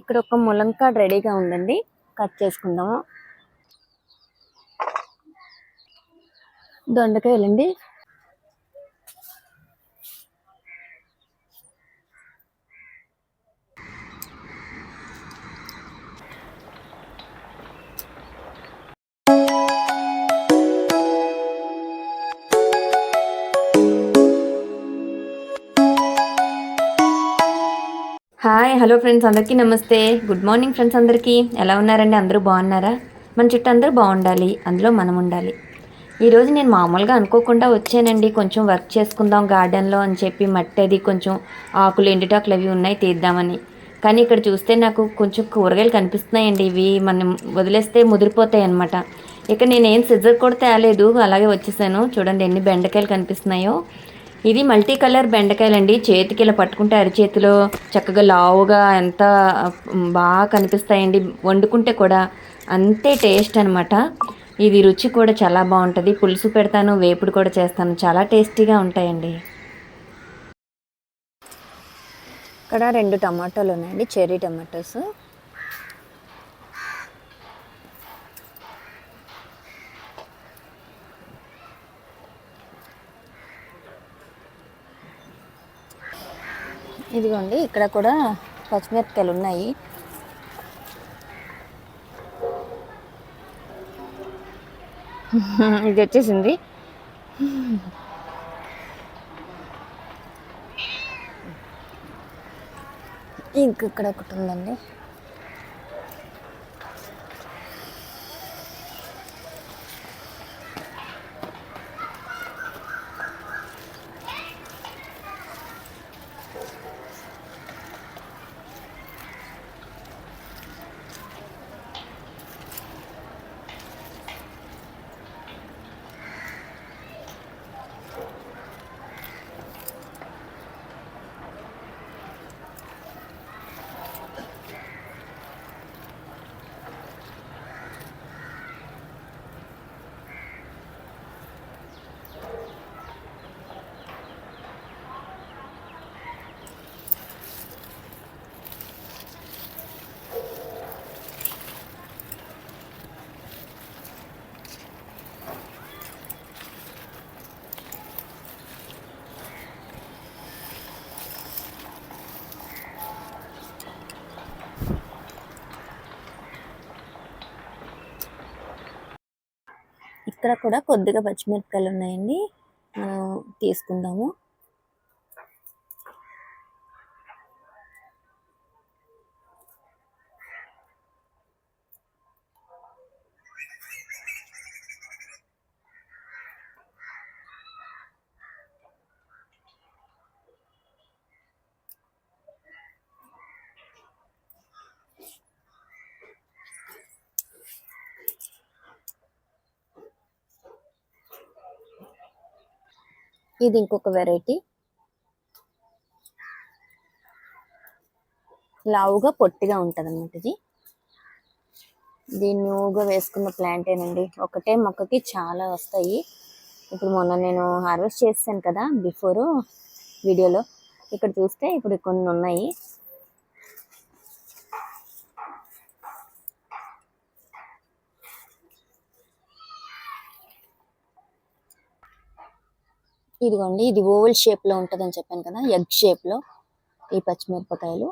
ఇక్కడ ఒక ములంకాడ రెడీగా ఉందండి, కట్ చేసుకుందాము. దొండకాయలండి. హాయ్ హలో ఫ్రెండ్స్, అందరికీ నమస్తే. Good morning friends. అందరికీ ఎలా ఉన్నారండి? అందరూ బాగున్నారా? మన చుట్టూ అందరూ బాగుండాలి, అందులో మనం ఉండాలి. ఈరోజు నేను మామూలుగా అనుకోకుండా వచ్చానండి. కొంచెం వర్క్ చేసుకుందాం గార్డెన్లో అని చెప్పి, మట్టి అది కొంచెం ఆకులు ఎండుటాకులు అవి ఉన్నాయి తీద్దామని. కానీ ఇక్కడ చూస్తే నాకు కొంచెం కూరగాయలు కనిపిస్తున్నాయండి. ఇవి మనం వదిలేస్తే ముదిరిపోతాయి అన్నమాట. ఇక నేనేం సిజర్ కూడా తేలేదు, అలాగే వచ్చేసాను. చూడండి ఎన్ని బెండకాయలు కనిపిస్తున్నాయో. ఇది మల్టీ కలర్ బెండకాయలండి. చేతికి ఇలా పట్టుకుంటే అరిచేతిలో చక్కగా లావుగా ఎంత బాగా కనిపిస్తాయండి. వండుకుంటే కూడా అంతే టేస్ట్ అనమాట. ఇది రుచి కూడా చాలా బాగుంటుంది. పులుసు పెడతాను, వేపుడు కూడా చేస్తాను, చాలా టేస్టీగా ఉంటాయండి. ఇక్కడ 2 టమాటాలు ఉన్నాయండి, చెర్రీ టమాటోస్. ఇదిగోండి, ఇక్కడ కూడా పచ్చిమిరపకాయలు ఉన్నాయి. ఇది వచ్చేసింది. ఇక్కడ ఒకటి ఉందండి. ఇక్కడ కూడా కొద్దిగా పచ్చిమిరపకాయలు ఉన్నాయండి, మనం తీసుకుందాము. ఇది ఇంకొక వెరైటీ, లావుగా పొట్టిగా ఉంటుంది అన్నమాట. దీన్ని ఊగా వేసుకున్న ప్లాంటేనండి. ఒకటే మొక్కకి చాలా వస్తాయి. ఇప్పుడు మొన్న నేను హార్వెస్ట్ చేసాను కదా బిఫోర్ వీడియోలో, ఇక్కడ చూస్తే ఇప్పుడు కొన్ని ఉన్నాయి. ఇదిగోండి, ఇది ఓవల్ షేప్ లో ఉంటదని చెప్పాను కదా, ఎగ్ షేప్ లో ఈ పచ్చిమిరపకాయలు.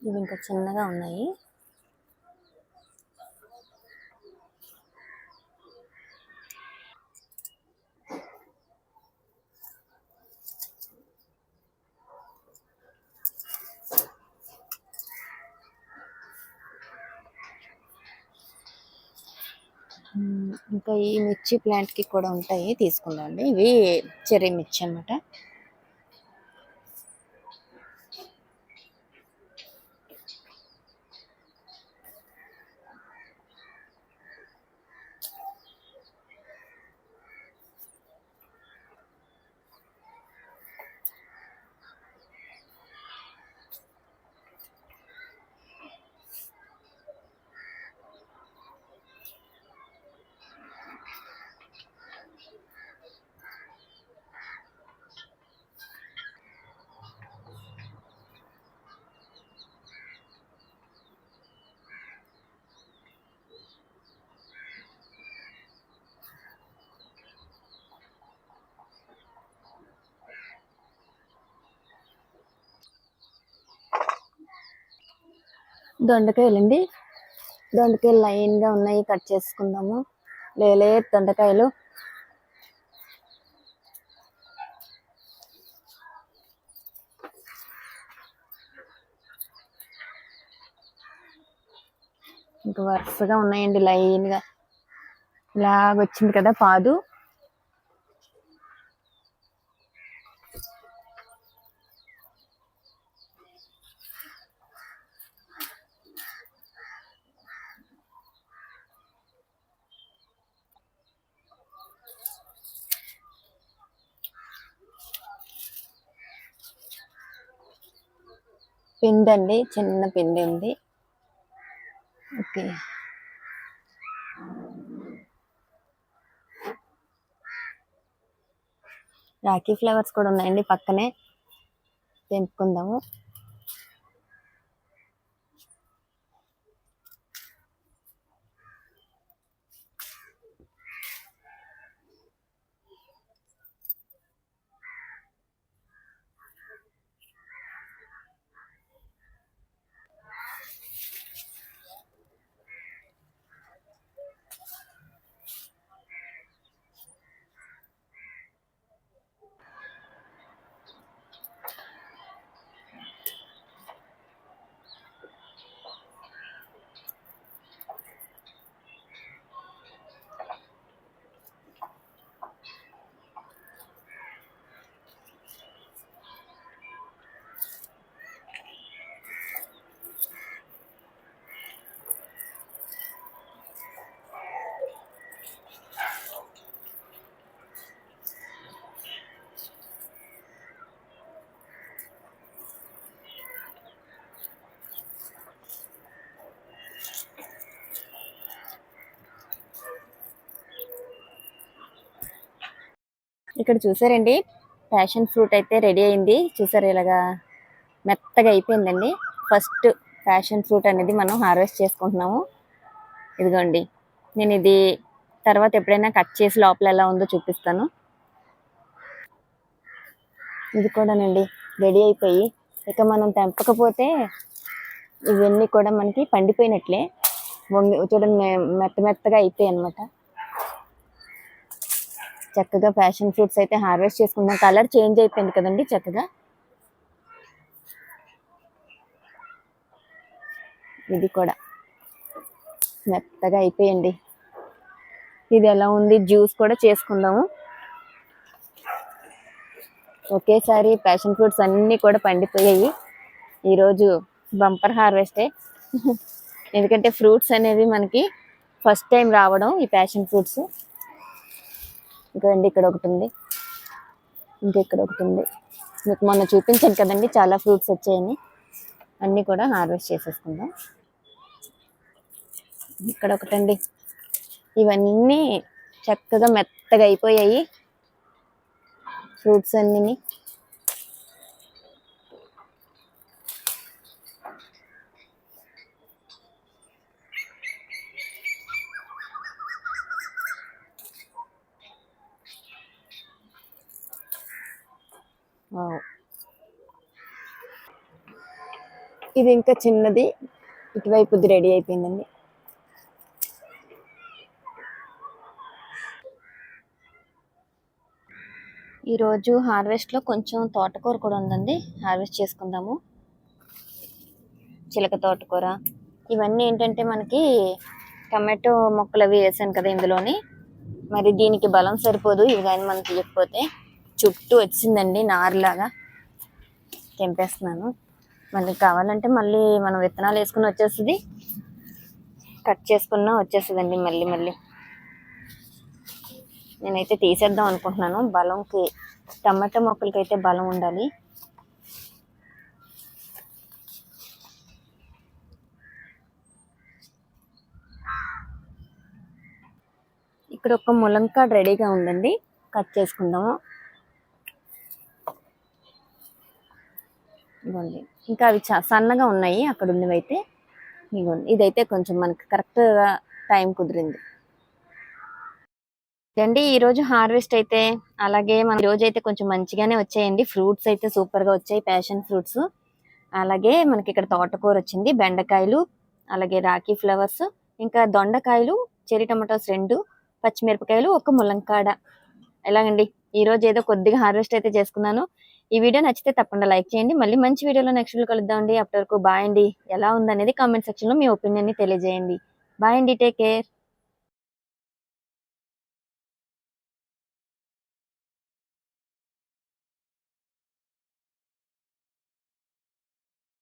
ఇవి ఇంకా చిన్నగా ఉన్నాయి. ఇంకా ఈ మిర్చి ప్లాంట్ కి కూడా ఉంటాయి, తీసుకుందామండి. ఇవి చెర్రీ మిర్చి అన్నమాట. దొండకాయలండి, దొండకాయలు లైన్గా ఉన్నాయి, కట్ చేసుకుందాము. లేలే దొండకాయలు. ఇంకా వరుసగా ఉన్నాయండి లైన్గా. ఇలాగొచ్చింది కదా పాదు. పిండి అండి, చిన్న పిండి ఉంది. ఓకే, రాఖీ ఫ్లవర్స్ కూడా ఉన్నాయండి పక్కనే, తెంపుకుందాము. ఇక్కడ చూసారండి, ప్యాషన్ ఫ్రూట్ అయితే రెడీ అయింది. చూసారు, ఇలాగా మెత్తగా అయిపోయిందండి. ఫస్ట్ ప్యాషన్ ఫ్రూట్ అనేది మనం హార్వెస్ట్ చేసుకుంటున్నాము. ఇదిగోండి, నేను ఇది తర్వాత ఎప్పుడైనా కట్ చేసి లోపల ఎలా ఉందో చూపిస్తాను. ఇది కూడానండి రెడీ అయిపోయి, ఇక మనం తెంపకపోతే ఇవన్నీ కూడా మనకి పండిపోయినట్లే. చూడండి, మెత్త మెత్తగా అయిపోయాయి అనమాట. చక్కగా ప్యాషన్ ఫ్రూట్స్ అయితే హార్వెస్ట్ చేసుకుందాం. కలర్ చేంజ్ అయిపోయింది కదండి చక్కగా. ఇది కూడా మెత్తగా అయిపోయింది. ఇది ఎలా ఉంది, జ్యూస్ కూడా చేసుకుందాము. ఒకేసారి ప్యాషన్ ఫ్రూట్స్ అన్నీ కూడా పండిపోయాయి. ఈరోజు బంపర్ హార్వెస్టే. ఎందుకంటే ఫ్రూట్స్ అనేవి మనకి ఫస్ట్ టైం రావడం ఈ ప్యాషన్ ఫ్రూట్స్. ఇంకోండి, ఇక్కడ ఒకటి ఉంది, ఇక్కడ ఒకటి ఉంది. మీకు మొన్న చూపించాను కదండి చాలా ఫ్రూట్స్ వచ్చాయని. అన్నీ కూడా హార్వెస్ట్ చేసేసుకుందాం. ఇక్కడ ఒకటండి, ఇవన్నీ చక్కగా మెత్తగా అయిపోయాయి ఫ్రూట్స్ అన్నీ. ఇది ఇంకా చిన్నది, ఇటువైపుది రెడీ అయిపోయిందండి. ఈరోజు హార్వెస్ట్లో కొంచెం తోటకూర కూడా ఉందండి, హార్వెస్ట్ చేసుకుందాము. చిలక తోటకూర, ఇవన్నీ ఏంటంటే మనకి టమాటో మొక్కలు అవి వేసాను కదా ఇందులోని. మరి దీనికి బలం సరిపోదు ఇవి కానీ మనం తీయకపోతే. చుట్టూ వచ్చిందండి నారులాగా, తెంపేస్తున్నాను. మళ్ళీ కావాలంటే మళ్ళీ మనం విత్తనాలు వేసుకుని వచ్చేస్తుంది, కట్ చేసుకున్నా వచ్చేస్తుందండి మళ్ళీ మళ్ళీ. నేనైతే తీసేద్దాం అనుకుంటున్నాను. బలంకి, టమాటా మొక్కలకి అయితే బలం ఉండాలి. ఇక్కడ ఒక ములంకాడ రెడీగా ఉందండి, కట్ చేసుకుందాము. ఇదిగోండి, ఇంకా అవి సన్నగా ఉన్నాయి అక్కడ ఉన్నవి అయితే. ఇదిగోండి, ఇదైతే కొంచెం మనకి కరెక్ట్గా టైం కుదిరింది అండి ఈరోజు హార్వెస్ట్ అయితే. అలాగే మన ఈరోజు అయితే కొంచెం మంచిగానే వచ్చాయండి. ఫ్రూట్స్ అయితే సూపర్గా వచ్చాయి, ప్యాషన్ ఫ్రూట్స్. అలాగే మనకి ఇక్కడ తోటకూర వచ్చింది, బెండకాయలు, అలాగే రాఖీ ఫ్లవర్స్, ఇంకా దొండకాయలు, చెర్రీ టమాటోస్ 2, పచ్చిమిరపకాయలు, ఒక ములంకాడ. ఎలాగండి, ఈరోజు ఏదో కొద్దిగా హార్వెస్ట్ అయితే చేసుకున్నాను. ఈ వీడియో నచ్చితే తప్పకుండా లైక్ చేయండి. మళ్ళీ మంచి వీడియోలో నెక్స్ట్ వీడియో కలుద్దామండి. అప్పటి వరకు బాయ్ అండి. ఎలా ఉందనేది కామెంట్ సెక్షన్లో మీ ఒపీనియన్ని తెలియజేయండి. బాయ్ అండి, టేక్ కేర్.